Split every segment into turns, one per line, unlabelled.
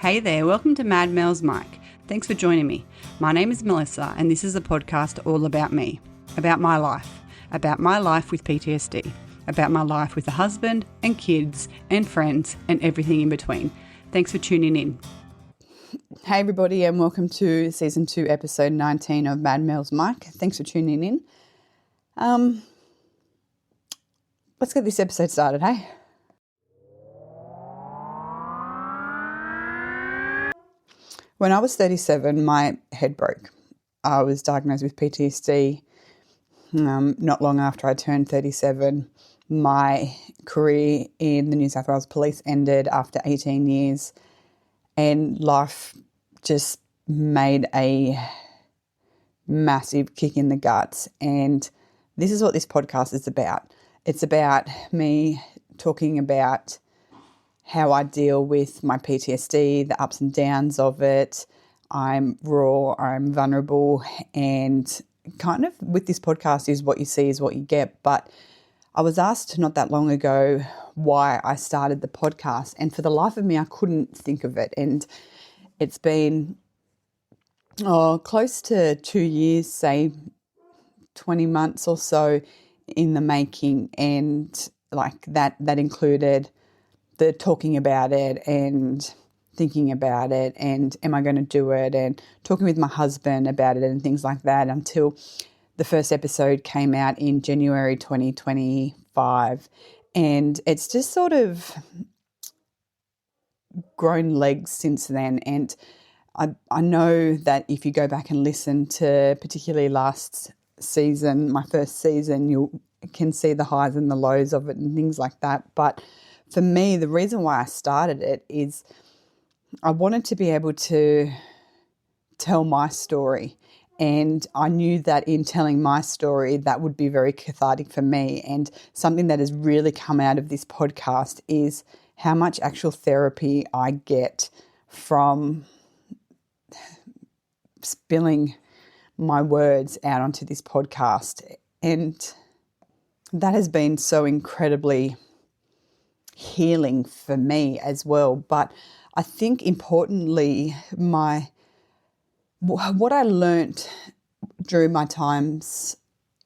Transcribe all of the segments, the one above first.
Hey there, welcome to Mad Mel's Mic. Thanks for joining me. My name is Melissa and this is a podcast all about me, about my life with PTSD, about my life with a husband and kids and friends and everything in between. Thanks for tuning in. Hey everybody and welcome to Season 2, Episode 19 of Mad Mel's Mic. Thanks for tuning in. Let's get this episode started, hey? When I was 37, my head broke. I was diagnosed with PTSD not long after I turned 37. My career in the New South Wales Police ended after 18 years and life just made a massive kick in the guts. And this is what this podcast is about. It's about me talking about how I deal with my PTSD, the ups and downs of it. I'm raw, I'm vulnerable, and kind of with this podcast is what you see is what you get. But I was asked not that long ago why I started the podcast, and for the life of me, I couldn't think of it. And it's been close to 2 years, say 20 months or so in the making, and like that included the talking about it and thinking about it and am I going to do it and talking with my husband about it and things like that until the first episode came out in January 2025. And it's just sort of grown legs since then. And I know that if you go back and listen to particularly last season, my first season, you can see the highs and the lows of it and things like that. But for me, the reason why I started it is I wanted to be able to tell my story. And I knew that in telling my story, that would be very cathartic for me. And something that has really come out of this podcast is how much actual therapy I get from spilling my words out onto this podcast. And that has been so incredibly healing for me as well. But I think importantly, what I learnt during my times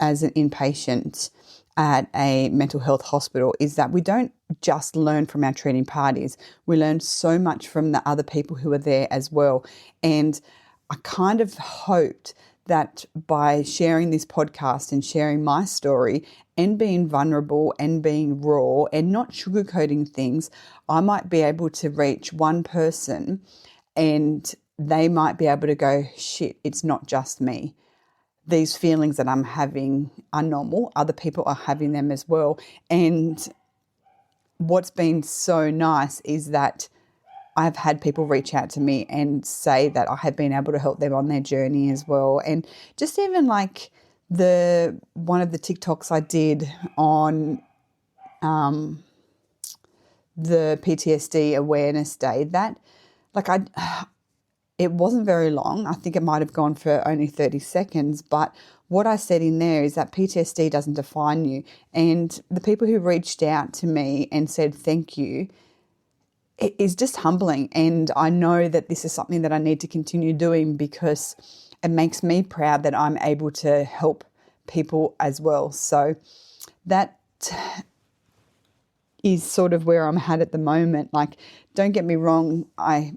as an inpatient at a mental health hospital is that we don't just learn from our treating parties. We learn so much from the other people who are there as well. And I kind of hoped that by sharing this podcast and sharing my story and being vulnerable and being raw and not sugarcoating things, I might be able to reach one person and they might be able to go, shit, it's not just me. These feelings that I'm having are normal. Other people are having them as well. And what's been so nice is that I've had people reach out to me and say that I have been able to help them on their journey as well. And just even like one of the TikToks I did on the PTSD Awareness Day, that it wasn't very long. I think it might have gone for only 30 seconds. But what I said in there is that PTSD doesn't define you. And the people who reached out to me and said thank you, it is just humbling. And I know that this is something that I need to continue doing because it makes me proud that I'm able to help people as well. So that is sort of where I'm at the moment. Like, don't get me wrong, I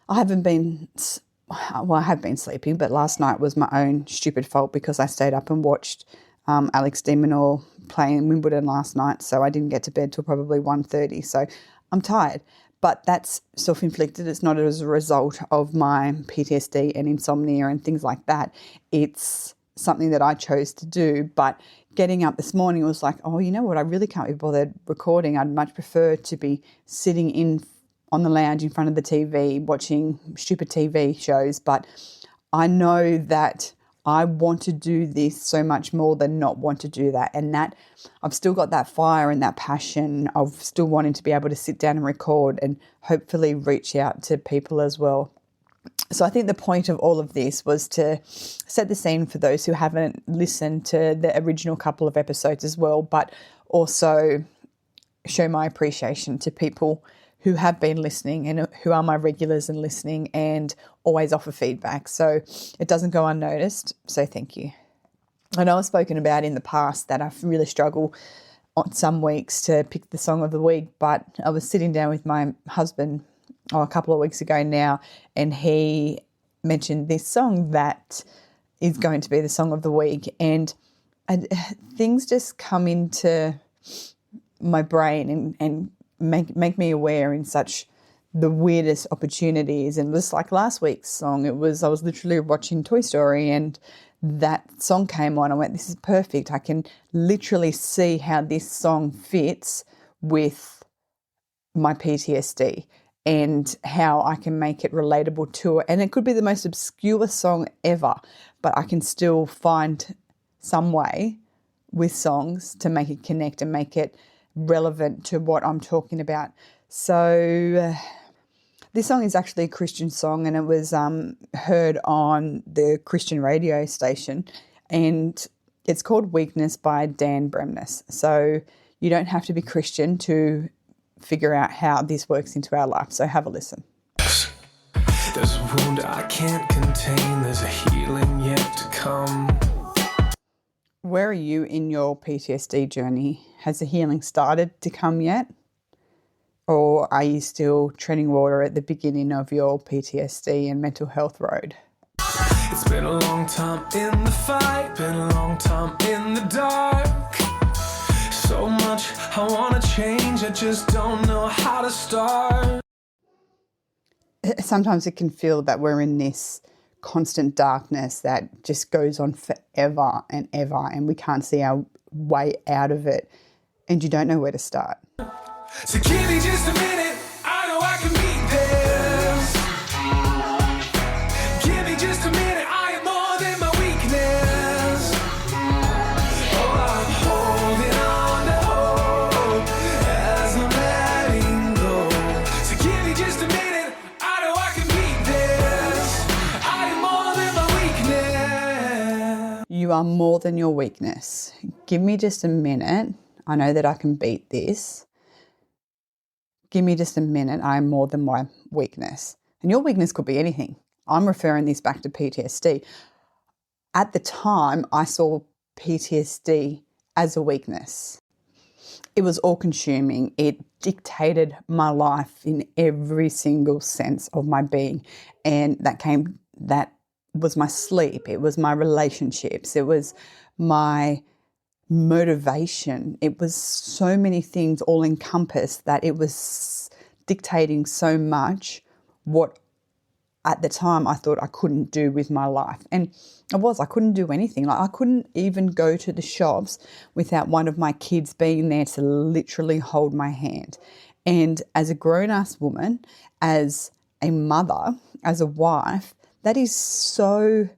have been sleeping, but last night was my own stupid fault because I stayed up and watched Alex de Minaur play in Wimbledon last night, so I didn't get to bed till probably 1:30. So I'm tired, but that's self-inflicted. It's not as a result of my PTSD and insomnia and things like that. It's something that I chose to do. But getting up this morning was like, oh, you know what? I really can't be bothered recording. I'd much prefer to be sitting on the lounge in front of the TV watching stupid TV shows. But I know that I want to do this so much more than not want to do that. And that I've still got that fire and that passion of still wanting to be able to sit down and record and hopefully reach out to people as well. So I think the point of all of this was to set the scene for those who haven't listened to the original couple of episodes as well, but also show my appreciation to people who have been listening and who are my regulars and listening and always offer feedback. So it doesn't go unnoticed. So thank you. I know I've spoken about in the past that I really struggle on some weeks to pick the song of the week, but I was sitting down with my husband a couple of weeks ago now, and he mentioned this song that is going to be the song of the week, and things just come into my brain and make me aware in such the weirdest opportunities. And just like last week's song, I was literally watching Toy Story and that song came on. I went, this is perfect. I can literally see how this song fits with my PTSD and how I can make it relatable to it. And it could be the most obscure song ever, but I can still find some way with songs to make it connect and make it relevant to what I'm talking about. So this song is actually a Christian song, and it was heard on the Christian radio station, and it's called Weakness by Dan Bremnes. So you don't have to be Christian to figure out how this works into our life. So have a listen.
There's a wound I can't contain. There's a healing yet to come.
Where are you in your PTSD journey? Has the healing started to come yet? Or are you still treading water at the beginning of your PTSD and mental health road?
It's been a long time in the fight, been a long time in the dark. So much I want to change, I just don't know how to start.
Sometimes it can feel that we're in this constant darkness that just goes on forever and ever, and we can't see our way out of it, and you don't know where to start.
So give me just a minute, I know I can beat this. Give me just a minute, I am more than my weakness. Oh, I'm holding on to hope as I'm letting go. So give me just a minute, I know I can beat this. I am more than my weakness.
You are more than your weakness. Give me just a minute, I know that I can beat this. Give me just a minute, I am more than my weakness. And your weakness could be anything. I'm referring this back to PTSD. At the time, I saw PTSD as a weakness. It was all-consuming. It dictated my life in every single sense of my being. And that was my sleep. It was my relationships. It was my motivation. It was so many things all encompassed that it was dictating so much what at the time I thought I couldn't do with my life. And I couldn't do anything. Like I couldn't even go to the shops without one of my kids being there to literally hold my hand. And as a grown-ass woman, as a mother, as a wife, that is so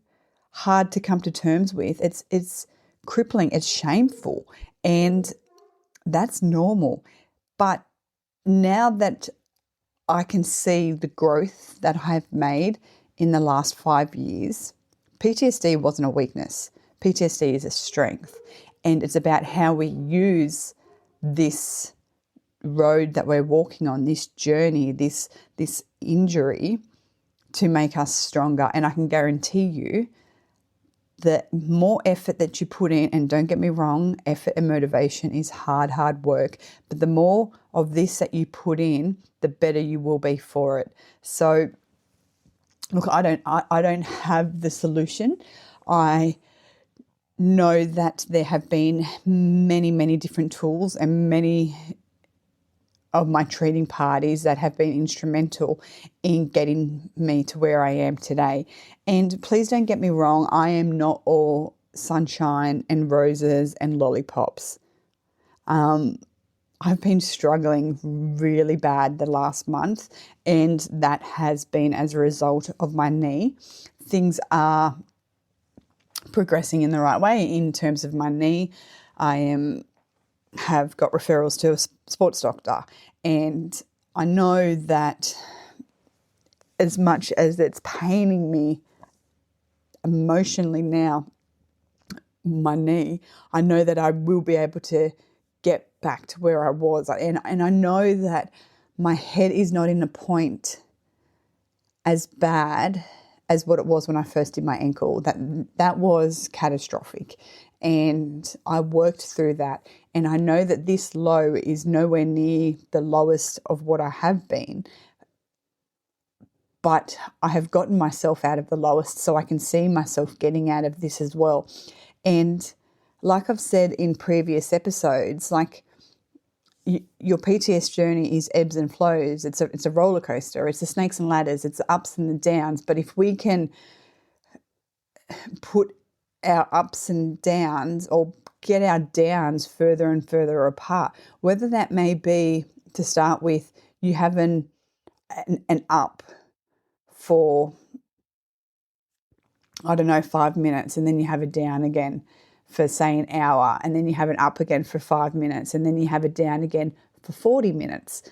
hard to come to terms with. It's crippling, it's shameful, and that's normal. But now that I can see the growth that I've made in the last 5 years, PTSD wasn't a weakness. PTSD is a strength, and it's about how we use this road that we're walking on, this journey, this injury to make us stronger. And I can guarantee you the more effort that you put in, and don't get me wrong, effort and motivation is hard work, but the more of this that you put in, the better you will be for it. So look, I don't have the solution. I know that there have been many different tools and many of my treating parties that have been instrumental in getting me to where I am today. And please don't get me wrong, I am not all sunshine and roses and lollipops. I've been struggling really bad the last month, and that has been as a result of my knee. Things are progressing in the right way in terms of my knee. I have got referrals to a sports doctor, and I know that as much as it's paining me emotionally now, my knee, I know that I will be able to get back to where I was. And I know that my head is not in a point as bad as what it was when I first did my ankle. That was catastrophic. And I worked through that. And I know that this low is nowhere near the lowest of what I have been. But I have gotten myself out of the lowest, so I can see myself getting out of this as well. And like I've said in previous episodes, like your PTS journey is ebbs and flows. It's a roller coaster. It's the snakes and ladders. It's the ups and the downs. But if we can put our ups and downs, or get our downs further and further apart, whether that may be, to start with, you have an up for, I don't know, 5 minutes, and then you have a down again for, say, an hour, and then you have an up again for 5 minutes, and then you have a down again for 40 minutes.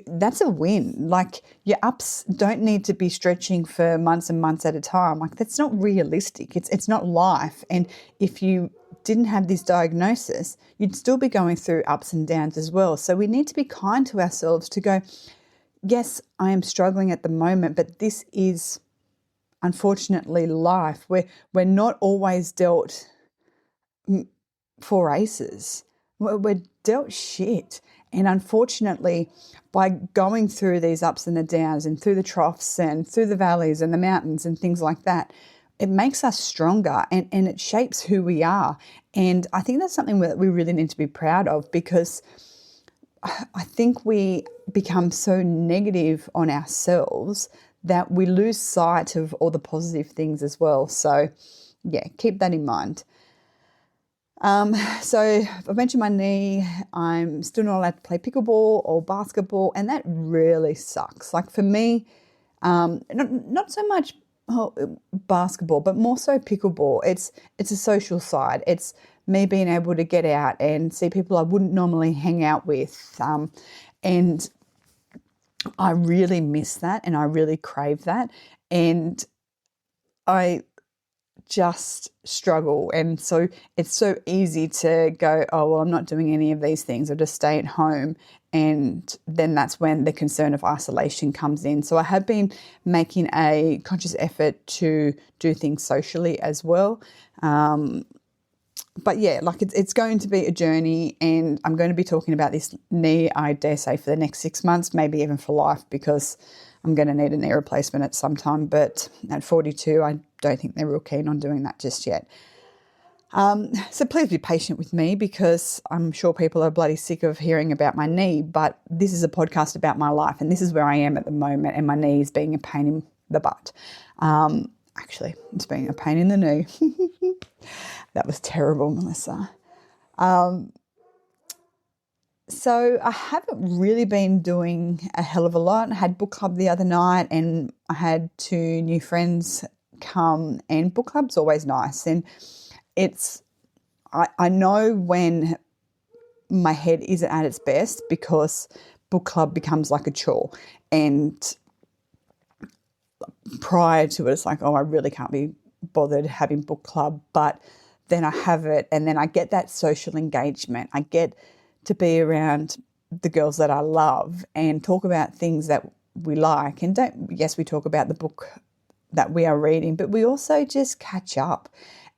That's a win. Like, your ups don't need to be stretching for months and months at a time. Like, that's not realistic. It's not life. And if you didn't have this diagnosis, you'd still be going through ups and downs as well. So we need to be kind to ourselves to go, yes, I am struggling at the moment, but this is unfortunately life. We're not always dealt 4 aces. We're dealt shit. And unfortunately, by going through these ups and the downs and through the troughs and through the valleys and the mountains and things like that, it makes us stronger, and it shapes who we are. And I think that's something that we really need to be proud of, because I think we become so negative on ourselves that we lose sight of all the positive things as well. So, yeah, keep that in mind. So I mentioned my knee. I'm still not allowed to play pickleball or basketball, and that really sucks. Like, for me, not so much basketball, but more so pickleball. It's a social side. It's me being able to get out and see people I wouldn't normally hang out with. And I really miss that, and I really crave that. And I just struggle. And so it's so easy to go, oh, well, I'm not doing any of these things. I'll just stay at home. And then that's when the concern of isolation comes in. So I have been making a conscious effort to do things socially as well. But yeah, like, it's going to be a journey, and I'm going to be talking about this knee, I dare say, for the next 6 months, maybe even for life, because I'm going to need a knee replacement at some time. But at 42, I don't think they're real keen on doing that just yet. So please be patient with me, because I'm sure people are bloody sick of hearing about my knee, but this is a podcast about my life, and this is where I am at the moment, and my knee is being a pain in the butt. Actually, it's being a pain in the knee. That was terrible, Melissa. So I haven't really been doing a hell of a lot. I had book club the other night, and I had 2 new friends come, and book club's always nice. And I know when my head isn't at its best, because book club becomes like a chore. And prior to it, it's like, oh, I really can't be bothered having book club. But then I have it, and then I get that social engagement. I get to be around the girls that I love and talk about things that we like. And yes, we talk about the book that we are reading, but we also just catch up.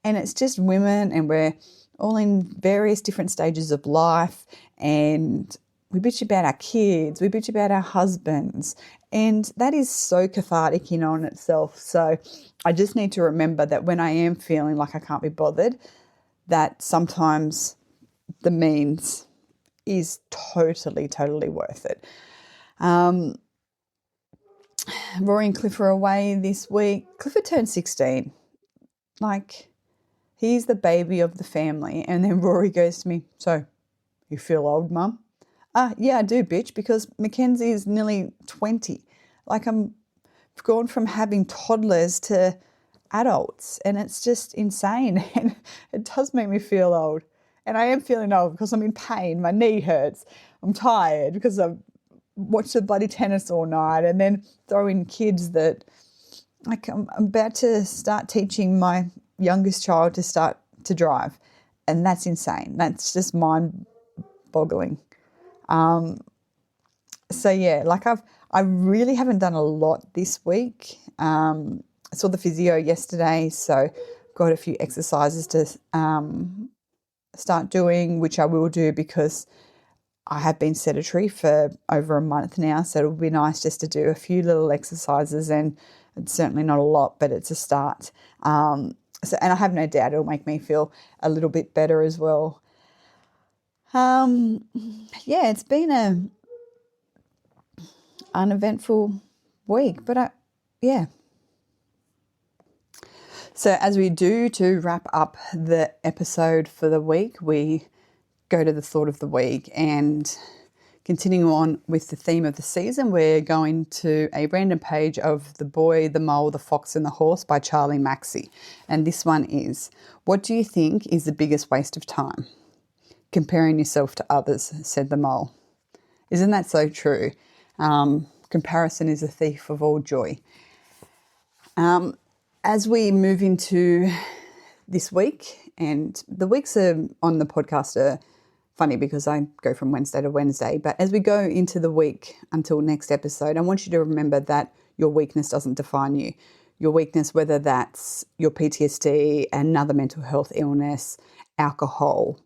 And it's just women, and we're all in various different stages of life, and we bitch about our kids, we bitch about our husbands, and that is so cathartic in on itself. So I just need to remember that when I am feeling like I can't be bothered, that sometimes the means is totally, totally worth it. Rory and Cliff are away this week. Clifford turned 16. Like, he's the baby of the family. And then Rory goes to me, so, you feel old, Mum? Yeah, I do, bitch, because Mackenzie is nearly 20. Like, I've gone from having toddlers to adults, and it's just insane. And it does make me feel old. And I am feeling old because I'm in pain. My knee hurts. I'm tired because I've watched the bloody tennis all night, and then throw in kids that, like, I'm about to start teaching my youngest child to start to drive. And that's insane. That's just mind-boggling. So yeah, like I really haven't done a lot this week. I saw the physio yesterday, so got a few exercises to start doing, which I will do because I have been sedentary for over a month now. So it'll be nice just to do a few little exercises, and it's certainly not a lot, but it's a start. And I have no doubt it'll make me feel a little bit better as well. Yeah, it's been a uneventful week, but yeah. So as we do to wrap up the episode for the week, we go to the thought of the week, and continuing on with the theme of the season, we're going to a random page of The Boy, the Mole, the Fox and the Horse by Charlie Maxey. And this one is, what do you think is the biggest waste of time? Comparing yourself to others, said the mole. Isn't that so true? Comparison is a thief of all joy. As we move into this week, and the weeks on the podcast are funny because I go from Wednesday to Wednesday, but as we go into the week until next episode, I want you to remember that your weakness doesn't define you. Your weakness, whether that's your PTSD, another mental health illness, alcohol,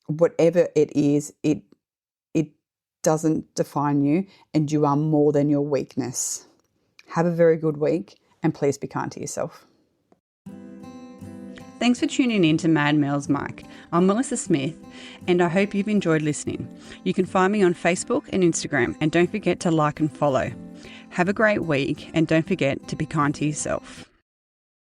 whatever it is, it doesn't define you, and you are more than your weakness. Have a very good week, and please be kind to yourself. Thanks for tuning in to Mad Mel's Mic. I'm Melissa Smith, and I hope you've enjoyed listening. You can find me on Facebook and Instagram, and don't forget to like and follow. Have a great week, and don't forget to be kind to yourself.